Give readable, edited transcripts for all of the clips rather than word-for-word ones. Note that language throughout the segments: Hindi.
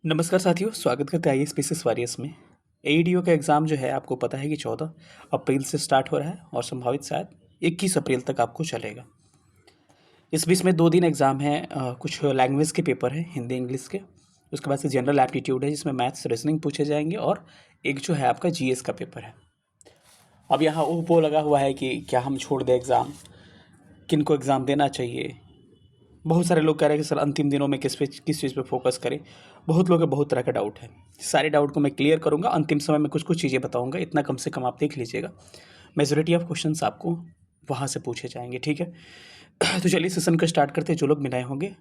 नमस्कार साथियों, स्वागत करते हैं आईएएस वॉरियर्स में। एईडीओ का एग्ज़ाम जो है आपको पता है कि 14 अप्रैल से स्टार्ट हो रहा है और संभावित शायद 21 अप्रैल तक आपको चलेगा। इस बीच में 2 दिन एग्ज़ाम है, कुछ लैंग्वेज के पेपर हैं, हिंदी इंग्लिश के। उसके बाद से जनरल एप्टीट्यूड है जिसमें मैथ्स रीजनिंग पूछे जाएंगे और एक जो है आपका जीएस का पेपर है। अब यहाँ वो लगा हुआ है कि क्या हम छोड़ दें एग्ज़ाम, किन को एग्ज़ाम देना चाहिए। बहुत सारे लोग कह रहे हैं कि सर अंतिम दिनों में किस चीज़ पे फोकस करें। बहुत लोगों के बहुत तरह का डाउट है। सारे डाउट को मैं क्लियर करूंगा, अंतिम समय में कुछ चीज़ें बताऊंगा, इतना कम से कम आप देख लीजिएगा। मेजोरिटी ऑफ क्वेश्चंस आपको वहाँ से पूछे जाएंगे, ठीक है। तो चलिए सेशन को स्टार्ट करते हैं। जो लोग मिलाए होंगे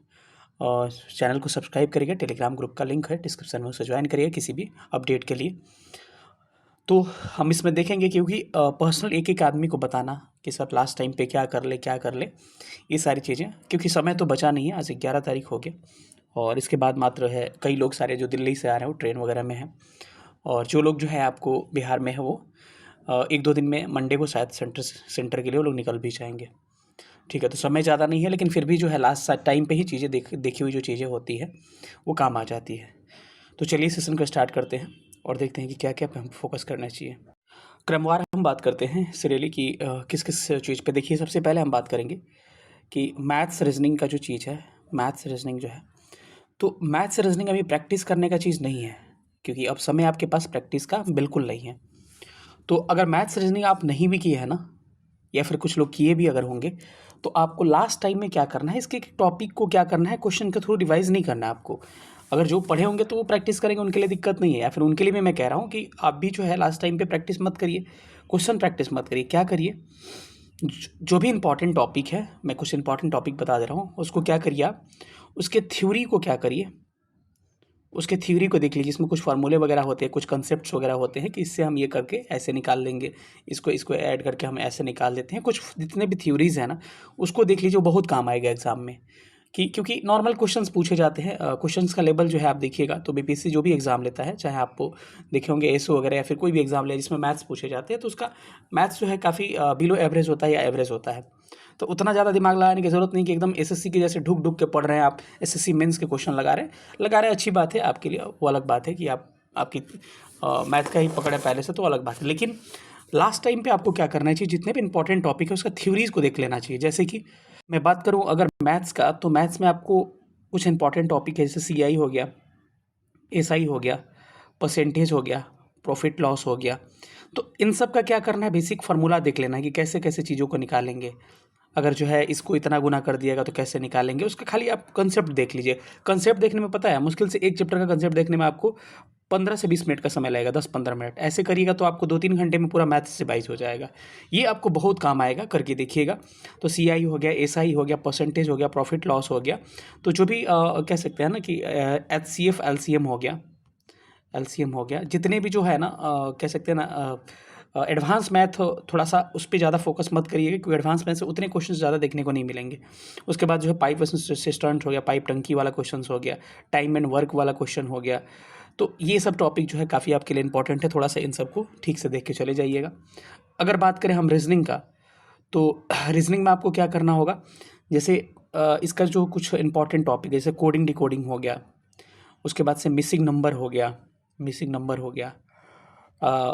और चैनल को सब्सक्राइब करिएगा। टेलीग्राम ग्रुप का लिंक है डिस्क्रिप्शन में, उसे ज्वाइन करिएगा किसी भी अपडेट के लिए। तो हम इसमें देखेंगे क्योंकि पर्सनल एक एक आदमी को बताना कि सर लास्ट टाइम पे क्या कर ले, ये सारी चीज़ें, क्योंकि समय तो बचा नहीं है। आज 11 तारीख हो गया और इसके बाद मात्र है कई लोग सारे जो दिल्ली से आ रहे हैं वो ट्रेन वगैरह में हैं, और जो लोग जो है आपको बिहार में है वो 1-2 दिन में मंडे को शायद सेंटर के लिए वो लोग निकल भी जाएंगे, ठीक है। तो समय ज़्यादा नहीं है, लेकिन फिर भी जो है लास्ट टाइम पे ही चीज़ें देखी हुई जो चीज़ें होती है वो काम आ जाती है। तो चलिए सेशन को स्टार्ट करते हैं और देखते हैं कि क्या क्या पे हम फोकस करना चाहिए। क्रमवार हम बात करते हैं सीरियली कि किस किस चीज़ पे। देखिए, सबसे पहले हम बात करेंगे कि मैथ्स रीजनिंग का जो चीज़ है, मैथ्स रीजनिंग जो है, तो मैथ्स रीजनिंग अभी प्रैक्टिस करने का चीज़ नहीं है, क्योंकि अब समय आपके पास प्रैक्टिस का बिल्कुल नहीं है। तो अगर मैथ्स रीजनिंग आप नहीं भी किए हैं ना, या फिर कुछ लोग किए भी अगर होंगे, तो आपको लास्ट टाइम में क्या करना है, इसके टॉपिक को क्या करना है, क्वेश्चन के थ्रू रिवाइज नहीं करना है आपको। अगर जो पढ़े होंगे तो वो प्रैक्टिस करेंगे, उनके लिए दिक्कत नहीं है। या फिर उनके लिए भी मैं कह रहा हूँ कि आप भी जो है लास्ट टाइम पे प्रैक्टिस मत करिए, क्वेश्चन प्रैक्टिस मत करिए। क्या करिए, जो भी इंपॉर्टेंट टॉपिक है, मैं कुछ इंपॉर्टेंट टॉपिक बता दे रहा हूँ, उसको क्या करिए आप, उसके थ्योरी को क्या करिए, उसके थ्योरी को देख लीजिए। इसमें कुछ फार्मूले वगैरह होते हैं, कुछ कंसेप्ट्स वगैरह होते हैं कि इससे हम ये करके ऐसे निकाल लेंगे, इसको इसको ऐड करके हम ऐसे निकाल देते हैं। कुछ जितने भी थ्योरीज हैं ना, उसको देख लीजिए, वो बहुत काम आएगा एग्जाम में। कि क्योंकि नॉर्मल क्वेश्चंस पूछे जाते हैं, क्वेश्चंस का लेवल जो है आप देखिएगा तो बीपीएससी जो भी एग्जाम लेता है, चाहे आप देखे होंगे एसओ वगैरह या फिर कोई भी एग्जाम ले जिसमें मैथ्स पूछे जाते हैं, तो उसका मैथ्स जो है काफ़ी बिलो एवरेज होता है या एवरेज होता है। तो उतना ज़्यादा दिमाग लगाने की ज़रूरत नहीं कि एकदम एसएससी के जैसे ढुक ढुक के पढ़ रहे हैं आप, एसएससी मेंस के क्वेश्चन लगा रहे हैं। अच्छी बात है आपके लिए, वो अलग बात है कि आपकी मैथ का ही पकड़ है पहले से, तो अलग बात है। लेकिन लास्ट टाइम पे आपको क्या करना चाहिए, जितने भी इंपॉर्टेंट टॉपिक है उसका थ्योरीज को देख लेना चाहिए। जैसे कि मैं बात करूं अगर मैथ्स का, तो मैथ्स में आपको कुछ इंपॉर्टेंट टॉपिक है, जैसे सीआई हो गया, एसआई हो गया, परसेंटेज हो गया, प्रॉफिट लॉस हो गया। तो इन सब का क्या करना है, बेसिक फार्मूला देख लेना है कि कैसे कैसे चीज़ों को निकालेंगे। अगर जो है इसको इतना गुना कर दिएगा तो कैसे निकालेंगे, उसका खाली आप कंसेप्ट देख लीजिए। कंसेप्ट देखने में पता है मुश्किल से एक चैप्टर का कंसेप्ट देखने में आपको 15 से 20 मिनट का समय लगेगा, 10-15 मिनट ऐसे करिएगा तो आपको 2-3 घंटे में पूरा मैथ्स से रिवाइज हो जाएगा। ये आपको बहुत काम आएगा, करके देखिएगा। तो सीआई हो गया, एसआई हो गया, परसेंटेज हो गया, प्रॉफिट लॉस हो गया, तो जो भी कह सकते हैं ना कि एचसीएफ एलसीएम हो गया, जितने भी जो है ना कह सकते हैं ना एडवांस मैथ, थोड़ा सा उस पर ज़्यादा फोकस मत करिएगा, क्योंकि एडवांस मैथ से उतने क्वेश्चन ज़्यादा देखने को नहीं मिलेंगे। उसके बाद जो है पाइप असिस्टेंट हो गया, पाइप टंकी वाला क्वेश्चन हो गया, टाइम एंड वर्क वाला क्वेश्चन हो गया। तो ये सब टॉपिक जो है काफ़ी आपके लिए इंपॉर्टेंट है, थोड़ा सा इन सबको ठीक से देख के चले जाइएगा। अगर बात करें हम रीजनिंग का, तो रीजनिंग में आपको क्या करना होगा, जैसे इसका जो कुछ इंपॉर्टेंट टॉपिक जैसे कोडिंग डिकोडिंग हो गया, उसके बाद से मिसिंग नंबर हो गया,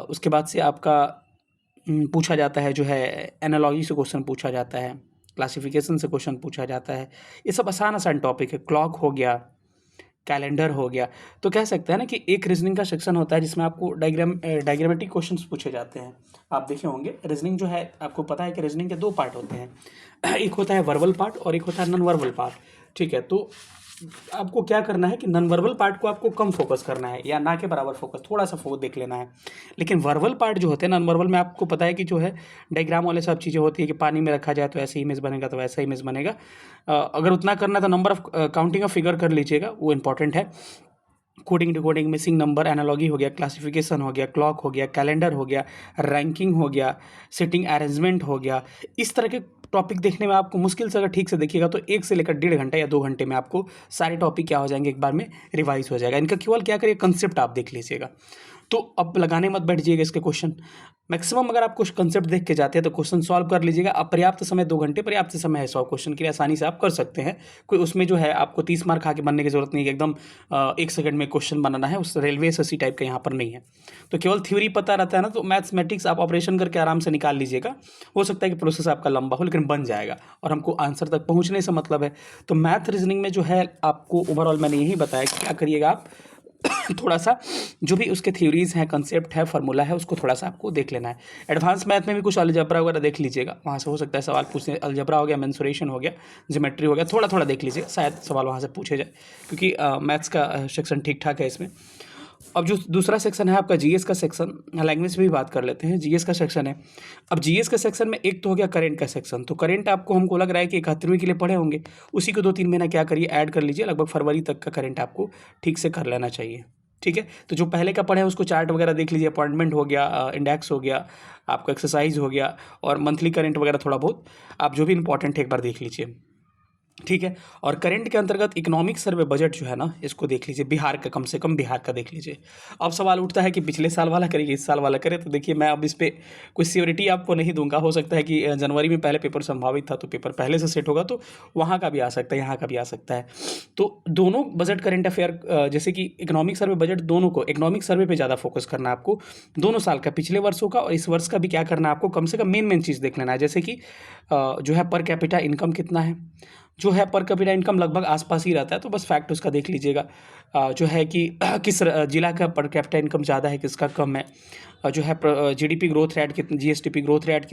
उसके बाद से आपका पूछा जाता है जो है एनालॉजी से क्वेश्चन पूछा जाता है, क्लासिफिकेशन से क्वेश्चन पूछा जाता है। ये सब आसान आसान टॉपिक है। क्लॉक हो गया, कैलेंडर हो गया। तो कह सकते हैं ना कि एक रीजनिंग का सेक्शन होता है जिसमें आपको डायग्रामेटिक क्वेश्चंस पूछे जाते हैं। आप देखे होंगे रीजनिंग जो है, आपको पता है कि रीजनिंग के 2 पार्ट होते हैं। एक होता है वर्बल पार्ट और एक होता है नॉन वर्बल पार्ट, ठीक है। तो आपको क्या करना है कि नॉन वर्बल पार्ट को आपको कम फोकस करना है, या ना के बराबर फोकस, थोड़ा सा फोकस देख लेना है। लेकिन वर्बल पार्ट जो होते हैं, नॉन वर्बल में आपको पता है कि जो है डायग्राम वाले सब चीज़ें होती है कि पानी में रखा जाए तो ऐसे इमेज बनेगा, तो वैसा इमेज बनेगा। अगर उतना करना है तो number of counting of figure कर लीजिएगा, वो इंपॉर्टेंट है। Coding decoding, missing number, analogy हो गया, क्लासिफिकेशन हो गया, क्लॉक हो गया, कैलेंडर हो गया, रैंकिंग हो गया, सिटिंग अरेंजमेंट हो गया। इस तरह के टॉपिक देखने में आपको मुश्किल से, अगर ठीक से देखिएगा तो 1 से लेकर 1.5 घंटा या 2 घंटे में आपको सारे टॉपिक क्या हो जाएंगे, एक बार में रिवाइज हो जाएगा। इनका केवल क्या करिए, कंसेप्ट आप देख लीजिएगा। तो अब लगाने मत बैठ जाइएगा इसके क्वेश्चन। मैक्सिमम अगर आप कुछ कंसेप्ट देख के जाते हैं तो क्वेश्चन सॉल्व कर लीजिएगा। अब पर्याप्त समय 2 घंटे पर्याप्त समय है 100 क्वेश्चन के लिए, आसानी से आप कर सकते हैं। कोई उसमें जो है आपको 30 मार्क खा के बनने की ज़रूरत नहीं है कि एकदम 1 सेकंड में क्वेश्चन बनाना है, उस रेलवे एसएससी टाइप का यहाँ पर नहीं है। तो केवल थ्योरी पता रहता है ना, तो मैथमेटिक्स आप ऑपरेशन करके आराम से निकाल लीजिएगा। हो सकता है कि प्रोसेस आपका लंबा हो लेकिन बन जाएगा और हमको आंसर तक पहुँचने से मतलब है। तो मैथ रीजनिंग में जो है आपको ओवरऑल मैंने यही बताया कि क्या करिएगा आप थोड़ा सा जो भी उसके थ्योरीज हैं, कंसेप्ट है, फार्मूला है, उसको थोड़ा सा आपको देख लेना है। एडवांस मैथ में भी कुछ अलजेब्रा वगैरह देख लीजिएगा, वहाँ से हो सकता है सवाल पूछने, अलजेब्रा हो गया, मेंसुरेशन हो गया, ज्योमेट्री हो गया, थोड़ा थोड़ा देख लीजिएगा, शायद सवाल वहाँ से पूछे जाए, क्योंकि मैथ्स का सेक्शन ठीक ठाक है इसमें। अब जो दूसरा सेक्शन है आपका जीएस का सेक्शन, लैंग्वेज भी बात कर लेते हैं। जीएस का सेक्शन है। अब जीएस का सेक्शन में एक तो हो गया करंट का सेक्शन, तो करंट आपको हमको लग रहा है कि 71वीं के लिए पढ़े होंगे, उसी को 2-3 महीना क्या करिए ऐड कर लीजिए, लगभग फरवरी तक का करंट आपको ठीक से कर लेना चाहिए। ठीक है, तो जो पहले का पढ़े हैं उसको चार्ट वगैरह देख लीजिए, अपॉइंटमेंट हो गया, इंडेक्स हो गया, आपका एक्सरसाइज हो गया, और मंथली करंट वगैरह थोड़ा बहुत आप जो भी इंपॉर्टेंट है एक बार देख लीजिए। ठीक है, और करंट के अंतर्गत इकोनॉमिक सर्वे बजट जो है ना, इसको देख लीजिए, बिहार का, कम से कम बिहार का देख लीजिए। अब सवाल उठता है कि पिछले साल वाला करेंगे, इस साल वाला करें, तो देखिए मैं अब इस पर कोई श्योरिटी आपको नहीं दूंगा। हो सकता है कि जनवरी में पहले पेपर संभावित था, तो पेपर पहले से सेट होगा, तो वहाँ का भी आ सकता है, यहाँ का भी आ सकता है। तो दोनों बजट करंट अफेयर, जैसे कि इकोनॉमिक सर्वे बजट, दोनों को इकोनॉमिक सर्वे पर ज़्यादा फोकस करना है आपको, दोनों साल का, पिछले वर्षों का और इस वर्ष का भी क्या करना है आपको, कम से कम मेन चीज़ देख लेना है। जैसे कि जो है पर कैपिटा इनकम कितना है, जो है पर कैपिटा इनकम लगभग आसपास ही रहता है, तो बस फैक्ट उसका देख लीजिएगा। जो है कि किस जिला का पर कैपिटा इनकम ज़्यादा है, किसका कम है, जो है जीडीपी ग्रोथ रेट कितना, जीएसडीपी ग्रोथ रेट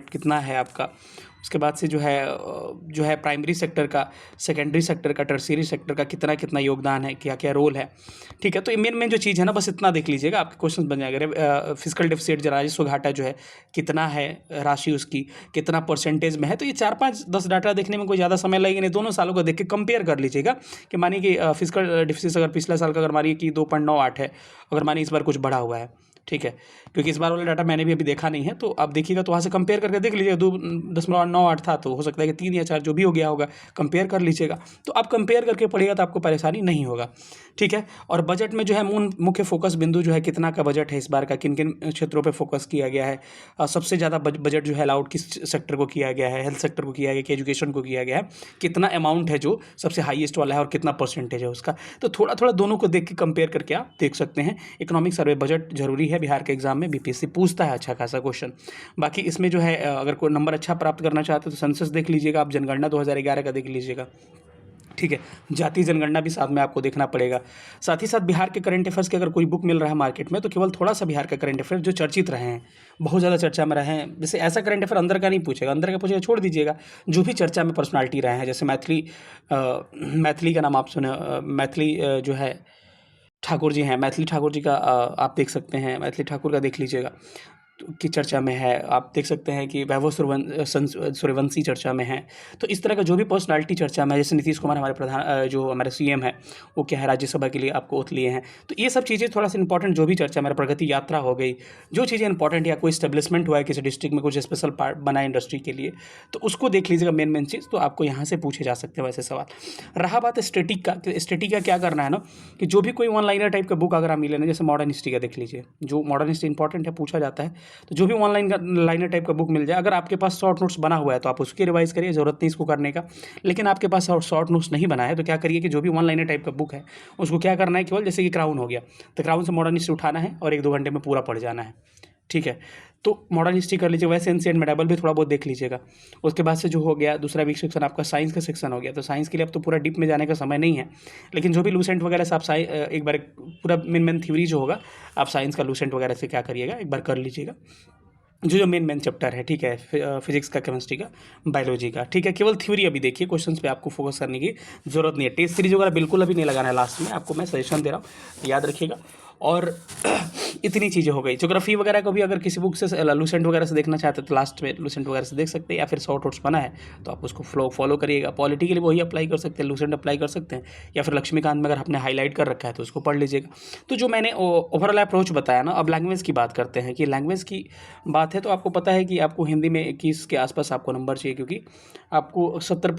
कितना है आपका। उसके बाद से जो है प्राइमरी सेक्टर का, सेकेंडरी सेक्टर का, टर्शियरी सेक्टर का कितना कितना योगदान है, क्या क्या रोल है। ठीक है, तो मेन जो चीज़ है ना, बस इतना देख लीजिएगा, आपके क्वेश्चन बन जाएगा। फिजिकल डेफिसिट, राजस्व घाटा जो है कितना है, राशि उसकी कितना परसेंटेज में है। तो ये 4-5-10 डाटा देखने में कोई ज़्यादा समय लगेगा नहीं, दोनों सालों को देख के कंपेयर कर लीजिएगा कि मानिए कि फिजिकल डेफिसिट अगर पिछला साल का अगर मानिए कि 2.98 है, अगर मानिए इस बार कुछ बढ़ा हुआ है, ठीक है, क्योंकि इस बार वाला डाटा मैंने भी अभी देखा नहीं है, तो आप देखिएगा तो वहाँ से कंपेयर करके देख लीजिएगा। 2.98 था, तो हो सकता है कि 3 या 4 जो भी हो गया होगा, कंपेयर कर लीजिएगा। तो आप कंपेयर करके पढ़िएगा तो आपको परेशानी नहीं होगा। ठीक है, और बजट में जो है मुख्य फोकस बिंदु जो है, कितना का बजट है इस बार का, किन किन क्षेत्रों पर फोकस किया गया है, सबसे ज़्यादा बजट जो है अलाउड किस सेक्टर को किया गया है, हेल्थ सेक्टर को किया गया, कि एजुकेशन को किया गया है, कितना अमाउंट है जो सबसे हाईएस्ट वाला है और कितना परसेंटेज है उसका। तो थोड़ा थोड़ा दोनों को देख के कंपेयर करके आप देख सकते हैं। इकोनॉमिक सर्वे बजट जरूरी है, बिहार के एग्जाम में बीपीएससी पूछता है अच्छा खासा क्वेश्चन। बाकी इसमें जो है अगर कोई नंबर अच्छा प्राप्त करना चाहते हो तो सेंसस देख लीजिएगा आप, जनगणना 2011 का देख लीजिएगा। ठीक है, जातीय जनगणना भी साथ में आपको देखना पड़ेगा। साथ ही साथ बिहार के करंट अफेयर्स की अगर कोई बुक मिल रहा है मार्केट में, तो केवल थोड़ा सा बिहार का करंट अफेयर जो चर्चित रहे हैं, बहुत ज़्यादा चर्चा में रहे हैं। जैसे ऐसा करंट अफेयर अंदर का नहीं पूछेगा, अंदर का पूछेगा छोड़ दीजिएगा। जो भी चर्चा में पर्सनालिटी रहे हैं, जैसे मैथिली का नाम आप सुने, मैथिली जो है ठाकुर जी हैं, मैथिली ठाकुर जी का आप देख सकते हैं, मैथिली ठाकुर का देख लीजिएगा की चर्चा में है। आप देख सकते हैं कि वैभव सूर्यवंशी चर्चा में है। तो इस तरह का जो भी पर्सनालिटी चर्चा में है, जैसे नीतीश कुमार हमारे जो हमारे सीएम है, वो क्या है राज्यसभा के लिए आपको ओथ लिए हैं। तो ये सब चीज़ें थोड़ा सा इंपॉर्टेंट, जो भी चर्चा, मेरा प्रगति यात्रा हो गई, जो चीज़ें इंपॉर्टेंट, या कोई स्टेब्लिशमेंट हुआ है किसी डिस्ट्रिक्ट में, कुछ स्पेशल पार्ट बना है इंडस्ट्री के लिए, तो उसको देख लीजिएगा मेन चीज़। तो आपको यहाँ से पूछे जा सकते हैं वैसे सवाल। रहा बात स्टैटिक का, तो स्टैटिक का क्या करना है ना, कि जो भी कोई ऑनलाइनर टाइप का बुक अगर आप मिले ना, जैसे मॉडर्न हिस्ट्री का देख लीजिए, जो मॉडर्न हिस्ट्री इंपॉर्टेंट है, पूछा जाता है, तो जो भी ऑनलाइन लाइनर टाइप का बुक मिल जाए, अगर आपके पास शॉर्ट नोट्स बना हुआ है तो आप उसकी रिवाइज करिए, ज़रूरत नहीं इसको करने का। लेकिन आपके पास शॉर्ट नोट्स नहीं बना है तो क्या करिए कि जो भी ऑनलाइनर टाइप का बुक है उसको क्या करना है, केवल जैसे कि क्राउन हो गया, तो क्राउन से मॉडर्न हिस्ट्री उठाना है और 1-2 घंटे में पूरा पढ़ जाना है। ठीक है, तो मॉडर्न हिस्ट्री कर लीजिए, वैसे एंशिएंट मेडिवल भी थोड़ा बहुत देख लीजिएगा। उसके बाद से जो हो गया दूसरा वीक सेक्शन आपका साइंस का सेक्शन हो गया। तो साइंस के लिए अब तो पूरा डीप में जाने का समय नहीं है, लेकिन जो भी लूसेंट वगैरह से आप एक बार पूरा मेन थ्योरी जो होगा, आप साइंस का लूसेंट वगैरह से क्या करिएगा, एक बार कर लीजिएगा, जो मेन चैप्टर है। ठीक है, फिजिक्स का, केमिस्ट्री का, बायोलॉजी का। ठीक है, केवल थ्योरी अभी देखिए, क्वेश्चंस पे आपको फोकस करने की जरूरत नहीं है। टेस्ट सीरीज वगैरह बिल्कुल अभी नहीं लगाना है, लास्ट में आपको मैं सजेशन दे रहा हूँ, याद रखिएगा। और इतनी चीज़ें हो गई। ज्योग्राफी वगैरह को भी अगर किसी बुक से लूसेंट वगैरह से देखना चाहते हैं तो लास्ट में लूसेंट वगैरह से देख सकते हैं, या फिर शॉर्ट नोट्स बना है तो आप उसको फॉलो करिएगा। पॉलिटी के लिए वही अप्लाई कर सकते हैं, लूसेंट अप्लाई कर सकते हैं, या फिर लक्ष्मीकांत में अगर आपने हाईलाइट कर रखा है तो उसको पढ़ लीजिएगा। तो जो मैंने ओवरऑल अप्रोच बताया ना, अब लैंग्वेज की बात करते हैं कि लैंग्वेज की बात है तो आपको पता है कि आपको हिंदी में 21 के आसपास आपको नंबर चाहिए, क्योंकि आपको 70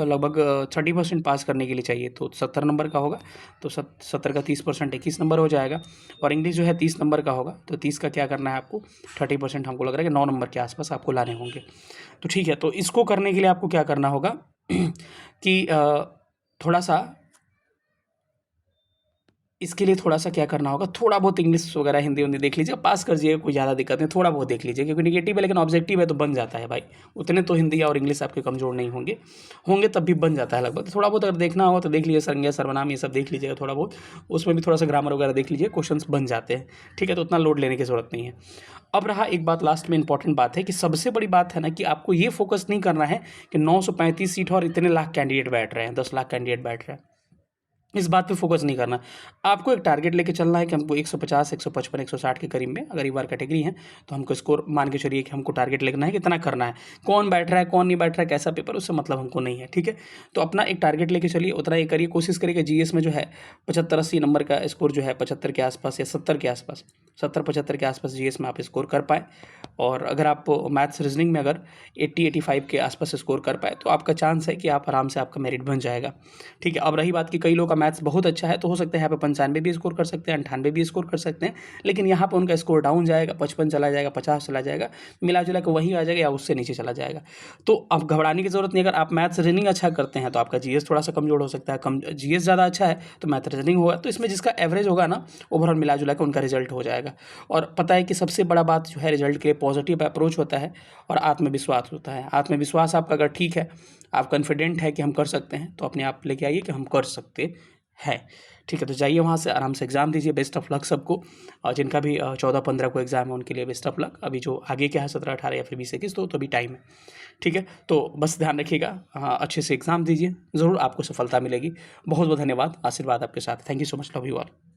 लगभग 30% पास करने के लिए चाहिए, तो 70 नंबर का होगा, तो 70 का 30% 21 35 नंबर हो जाएगा, और इंग्लिश जो है 30 नंबर का होगा। तो 30 का क्या करना है आपको, 30% हमको लग रहा है कि 9 नंबर के आसपास आपको लाने होंगे। तो ठीक है, तो इसको करने के लिए आपको क्या करना होगा कि थोड़ा सा इसके लिए थोड़ा सा क्या करना होगा, थोड़ा बहुत इंग्लिश वगैरह हिंदी हिंदी देख लीजिए, पास कर जाइए, कोई ज़्यादा दिक्कत नहीं, थोड़ा बहुत देख लीजिए, क्योंकि निगेटिव है लेकिन ऑब्जेक्टिव है तो बन जाता है भाई। उतने तो हिंदी और इंग्लिश आपके कमज़ोर नहीं होंगे, होंगे तब भी बन जाता है लगभग। थोड़ा बहुत अगर देखना हो तो देख लीजिए, संज्ञा सर्वनाम ये सब देख लीजिएगा थोड़ा बहुत, उसमें भी थोड़ा सा ग्रामर वगैरह देख लीजिए, क्वेश्चन बन जाते हैं। ठीक है, तो उतना लोड लेने की ज़रूरत नहीं है। अब रहा एक बात लास्ट में इंपॉर्टेंट बात है कि सबसे बड़ी बात है ना कि आपको ये फोकस नहीं करना है कि 935 सीट और इतने लाख कैंडिडेट बैठ रहे हैं, 10 लाख कैंडिडेट बैठ रहे हैं, इस बात पे फोकस नहीं करना। आपको एक टारगेट लेके चलना है कि हमको 150, 155, 160 के करीब में अगर एक बार कैटेगरी है तो हमको स्कोर मान के चलिए कि हमको टारगेट लेना है, कितना करना है। कौन बैठ रहा है कौन नहीं बैठ रहा है कैसा पेपर, उससे मतलब हमको नहीं है। ठीक है, तो अपना एक टारगेट लेके चलिए, उतना ये करिए, कोशिश करिए कि जीएस में जो है 75-80 नंबर का स्कोर जो है 75 के आसपास या 70 के आसपास, 70-75 के आसपास जीएस में आप स्कोर कर पाए। और अगर आप मैथ्स रीजनिंग में अगर 80-85 के आसपास स्कोर कर पाए तो आपका चांस है कि आप आराम से आपका मेरिट बन जाएगा। ठीक है, अब रही बात कि कई लोग का मैथ्स बहुत अच्छा है तो हो सकता है यहाँ पे 95 भी स्कोर कर सकते हैं, 98 भी स्कोर कर सकते हैं, लेकिन यहाँ पे उनका स्कोर डाउन जाएगा, 55 चला जाएगा, 50 चला जाएगा, मिला जुला के वही आ जाएगा या उससे नीचे चला जाएगा। तो अब घबराने की जरूरत नहीं। अगर आप मैथ्स रीजनिंग अच्छा करते हैं तो आपका जीएस थोड़ा सा कमजोर हो सकता है, कम जीएस ज़्यादा अच्छा है तो मैथ रीजनिंग होगा, तो इसमें जिसका एवरेज होगा ना ओवरऑल मिला जुला के उनका रिजल्ट हो जाएगा। और पता है कि सबसे बड़ा बात जो है रिजल्ट के लिए पॉजिटिव अप्रोच होता है और आत्मविश्वास होता है। आत्मविश्वास आपका अगर ठीक है, आप कॉन्फिडेंट है कि हम कर सकते हैं, तो अपने आप लेके आइए कि हम कर सकते हैं। ठीक है, तो जाइए वहाँ से आराम से एग्ज़ाम दीजिए। बेस्ट ऑफ लक सबको, और जिनका भी 14-15 को एग्ज़ाम है उनके लिए बेस्ट ऑफ लक। अभी जो आगे क्या है 17-18 या फिर 20-21 तो अभी टाइम है। ठीक है, तो बस ध्यान रखिएगा, हाँ अच्छे से एग्ज़ाम दीजिए, ज़रूर आपको सफलता मिलेगी। बहुत बहुत धन्यवाद, आशीर्वाद आपके साथ। Thank you so much, love you all.